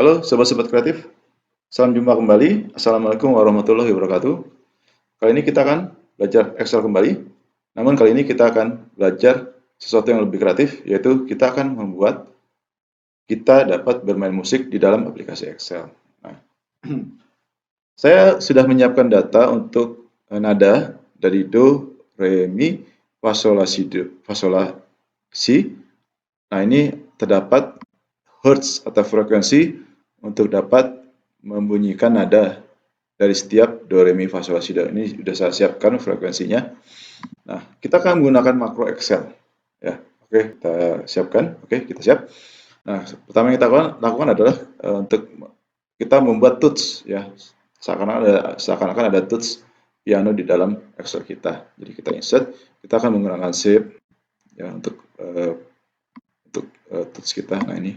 Halo sobat-sobat kreatif, salam jumpa kembali. Assalamualaikum warahmatullahi wabarakatuh. Kali ini kita akan belajar Excel kembali. Namun kali ini kita akan belajar sesuatu yang lebih kreatif, yaitu kita akan membuat kita dapat bermain musik di dalam aplikasi Excel. Nah, saya sudah menyiapkan data untuk nada dari do, re, mi, fa, sol, la, si, do, fa, sol, la, si. Nah, ini terdapat hertz atau frekuensi untuk dapat membunyikan nada dari setiap do, re, mi, fa, sol, la, si, do. Ini sudah saya siapkan frekuensinya. Nah, kita akan menggunakan makro Excel. Ya, oke, kita siapkan. Oke, kita siap. Nah, pertama yang kita lakukan adalah untuk kita membuat tools, ya. Seakan-akan ada tools piano di dalam Excel kita. Jadi kita insert, kita akan menggunakan shape, ya, untuk tools kita. Nah, ini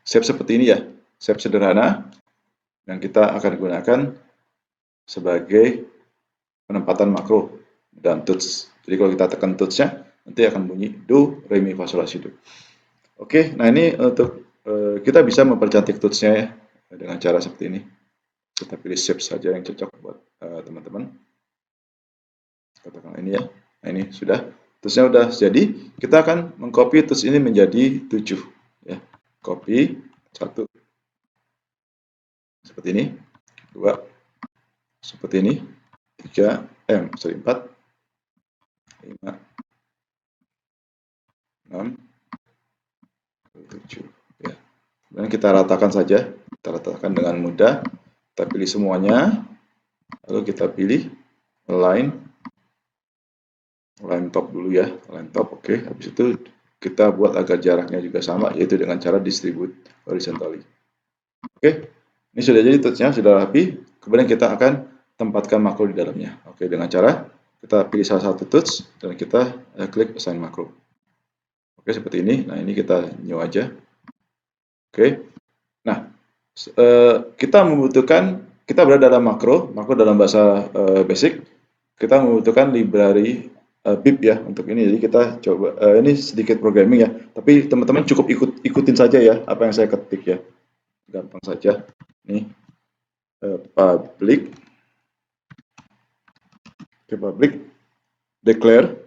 shape seperti ini, ya, shape sederhana yang kita akan gunakan sebagai penempatan makro dan tools. Jadi kalau kita tekan tools-nya, nanti akan bunyi do, re, mi, fa, sol, la, si, do. Oke, nah ini untuk kita bisa mempercantik tools-nya, ya, dengan cara seperti ini. Kita pilih shape saja yang cocok buat teman-teman. Katakan ini, ya. Nah, ini sudah. Tools-nya sudah jadi. Kita akan mengcopy tools ini menjadi 7. Ya. Copy 1. Seperti ini. 2. Seperti ini. 3. 4. 5. 6. 7. Ya. Kemudian kita ratakan saja. Kita ratakan dengan mudah. Kita pilih semuanya. Lalu kita pilih line top dulu, ya, line top. Oke, habis itu kita buat agar jaraknya juga sama, yaitu dengan cara distribute horizontally. Oke, ini sudah jadi tools-nya, sudah rapi. Kemudian kita akan tempatkan makro di dalamnya. Oke, dengan cara kita pilih salah satu tools dan kita klik assign makro. Oke, seperti ini. Nah, ini kita new aja. Oke, nah, kita berada dalam makro dalam bahasa basic. Kita membutuhkan library bib, ya, untuk ini. Jadi kita coba ini sedikit programming, ya, tapi teman-teman cukup ikutin saja, ya, apa yang saya ketik, ya, gampang saja. Ini public declare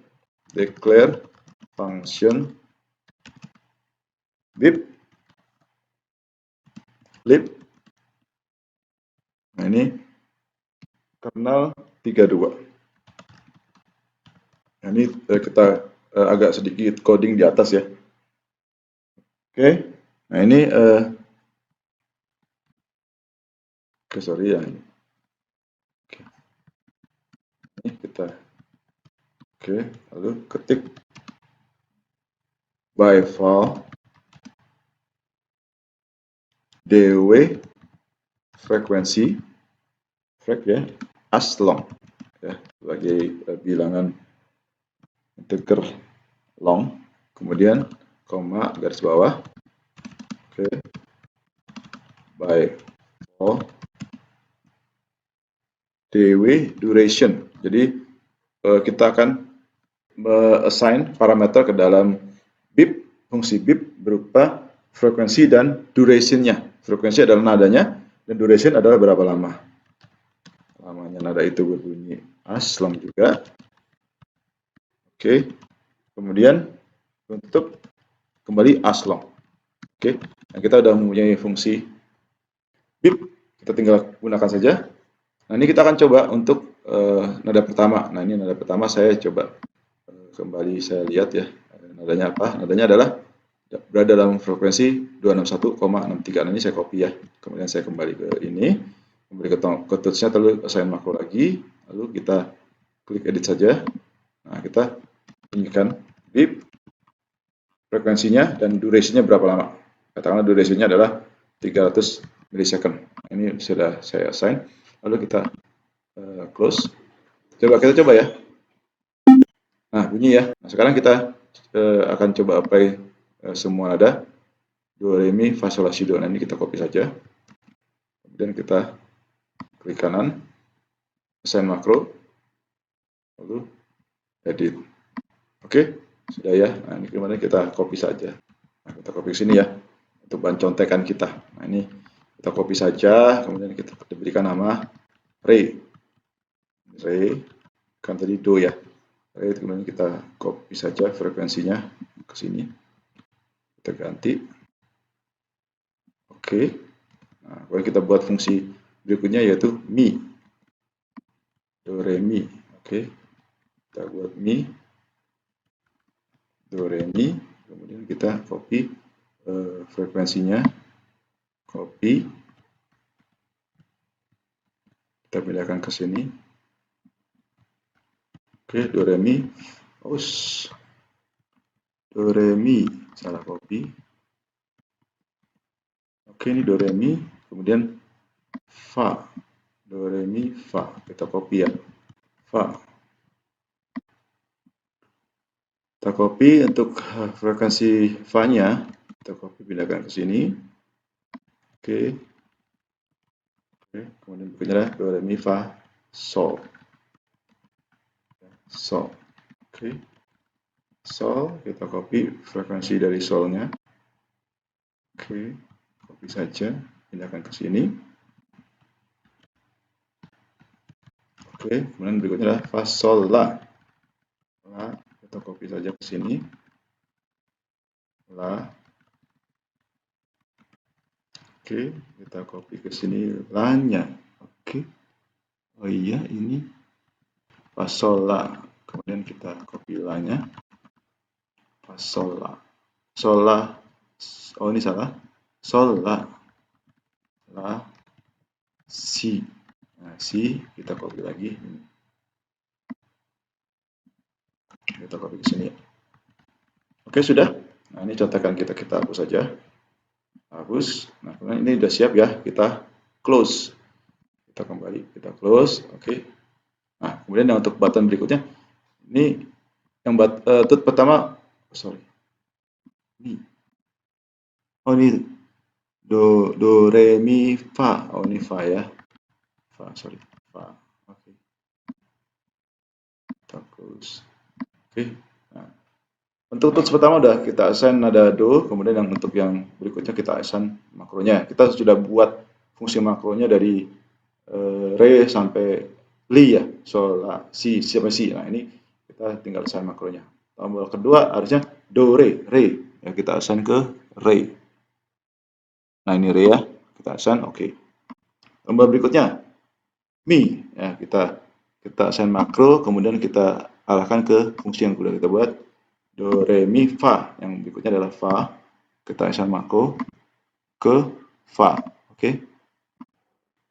function bib lib. Nah, ini kernel 32. Nah, ini kita agak sedikit coding di atas, ya. Oke, nah ini sorry, ya, ini kita lalu ketik by file dw frekuensi ya, as long, ya, sebagai bilangan integer long, kemudian koma garis bawah. Oke, by file dw duration. Jadi kita akan assign parameter ke dalam bib, fungsi bib berupa frekuensi dan duration-nya. Frekuensi adalah nadanya dan duration adalah berapa lama lamanya nada itu berbunyi. As long juga. Oke, kemudian untuk kembali as long. Oke, nah kita sudah mempunyai fungsi bib, kita tinggal gunakan saja. Nah, ini kita akan coba untuk nada pertama. Nah, ini nada pertama saya coba kembali saya lihat, ya, nadanya apa. Nadanya adalah berada dalam frekuensi 261,63. Nah, ini saya copy, ya. Kemudian saya kembali ke ini, kembali ke tools-nya, lalu assign makro lagi, lalu kita klik edit saja. Nah, kita bunyikan bip, frekuensinya dan durasinya berapa lama. Katakanlah durasinya adalah 300 milisecond. Ini sudah saya assign. Lalu kita close. Kita coba, ya. Nah, bunyi, ya. Nah, sekarang kita akan coba apply semua nada do, re, mi, fa, sol, la, si, do. Nah, ini kita copy saja. Kemudian kita klik kanan, assign makro, lalu edit. Oke, sudah, ya. Nah, ini kemudian kita copy saja. Nah, kita copy ke sini, ya, untuk bahan contekan kita. Nah, ini Kita copy saja, kemudian kita berikan nama re, kan tadi do ya, re, kemudian kita copy saja frekuensinya ke sini, kita ganti, oke. Nah, kemudian kita buat fungsi berikutnya yaitu mi, do re mi, oke. Kita buat mi, do re mi, kemudian kita copy frekuensinya, copy, kita pindahkan ke sini. Oke, do re mi, do re mi, salah copy. Oke, ini do re mi, kemudian fa, do re mi fa, kita copy ya, fa. Kita copy untuk frekuensi fa-nya, kita copy pindahkan ke sini. Oke. Oke, kemudian berikutnya adalah do re mi fa sol. Sol. Oke. Sol, kita copy frekuensi dari solnya. Oke, copy saja, pindahkan ke sini. Oke, kemudian berikutnya adalah fa sol la. La, kita copy saja ke sini. La. Oke, kita copy ke sini la-nya. Oke. Oh iya, ini fa sol la. Kemudian kita copy la-nya. Fa sol la. Sol la. Oh, ini salah. Sol la. La si. Nah, si kita copy lagi. Kita copy ke sini. Oke, sudah. Nah, ini contekan kita hapus saja. Hapus. Nah, kemudian ini sudah siap ya. Kita close. Kita kembali, kita close. Oke. Nah, kemudian yang untuk button berikutnya, ini yang tut pertama, sorry. Ini. Oh, ini do re mi fa. Oh, ini fa ya. Fa, sorry. Fa. Oke. Kita close. Oke. Nah, untuk tools pertama udah kita assign ada do, kemudian yang untuk yang berikutnya kita assign makronya. Kita sudah buat fungsi makronya dari re sampai li ya, sol, la, si, sampai si. Nah, ini kita tinggal assign makronya. Tombol kedua harusnya do re, ya kita assign ke re. Nah, ini re ya, kita assign, oke. Tombol berikutnya mi, ya kita assign makro, kemudian kita arahkan ke fungsi yang sudah kita buat. Do re mi fa, yang berikutnya adalah fa, kita assign makro ke fa, oke.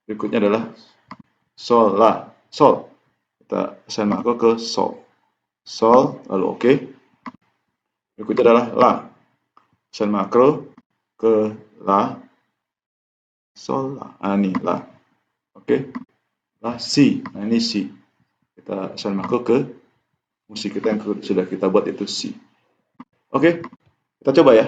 Berikutnya adalah sol la, sol, kita assign makro ke sol, sol, lalu oke. Berikutnya adalah la, assign makro ke la, sol la, ini la, oke. La si, nah ini si, kita assign makro ke fungsi kita yang sudah kita buat, itu si. Oke, kita coba ya.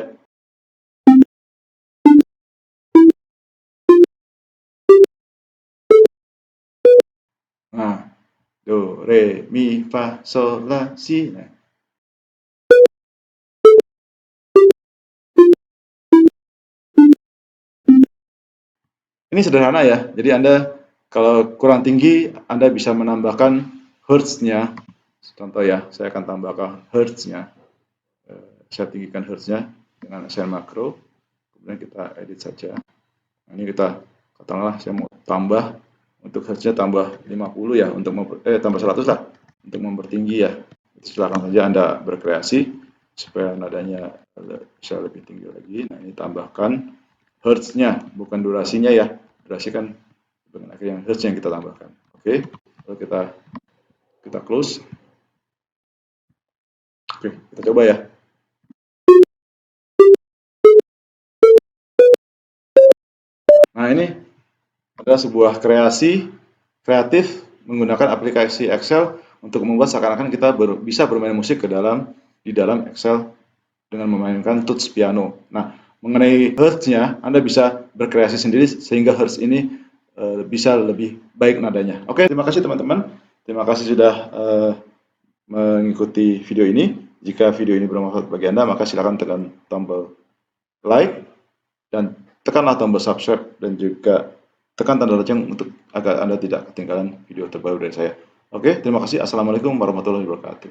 Nah, do, re, mi, fa, sol, la, si. Nah. Ini sederhana ya, jadi Anda kalau kurang tinggi, Anda bisa menambahkan hertz-nya. Contoh ya, saya akan tambahkan hertz-nya. Saya tinggikan hertz-nya dengan assign makro, kemudian kita edit saja. Nah, ini kita katakanlah saya mau tambah, untuk hertz-nya tambah 50 ya, untuk tambah 100 lah, untuk mempertinggi ya. Silakan saja Anda berkreasi supaya nadanya bisa lebih tinggi lagi. Nah, ini tambahkan hertz-nya, bukan durasinya ya. Durasi kan dengan akhir yang hertz yang kita tambahkan. Oke, lalu kita close. Oke, kita coba ya. Nah, ini adalah sebuah kreatif menggunakan aplikasi Excel untuk membuat seakan-akan kita bisa bermain musik di dalam Excel dengan memainkan tools piano. Nah, mengenai hertz-nya, Anda bisa berkreasi sendiri sehingga hertz ini bisa lebih baik nadanya. Oke, terima kasih teman-teman. Terima kasih sudah mengikuti video ini. Jika video ini bermanfaat bagi Anda, maka silakan tekan tombol like dan tekanlah tombol subscribe dan juga tekan tanda lonceng untuk agar Anda tidak ketinggalan video terbaru dari saya. Oke, terima kasih. Assalamualaikum warahmatullahi wabarakatuh.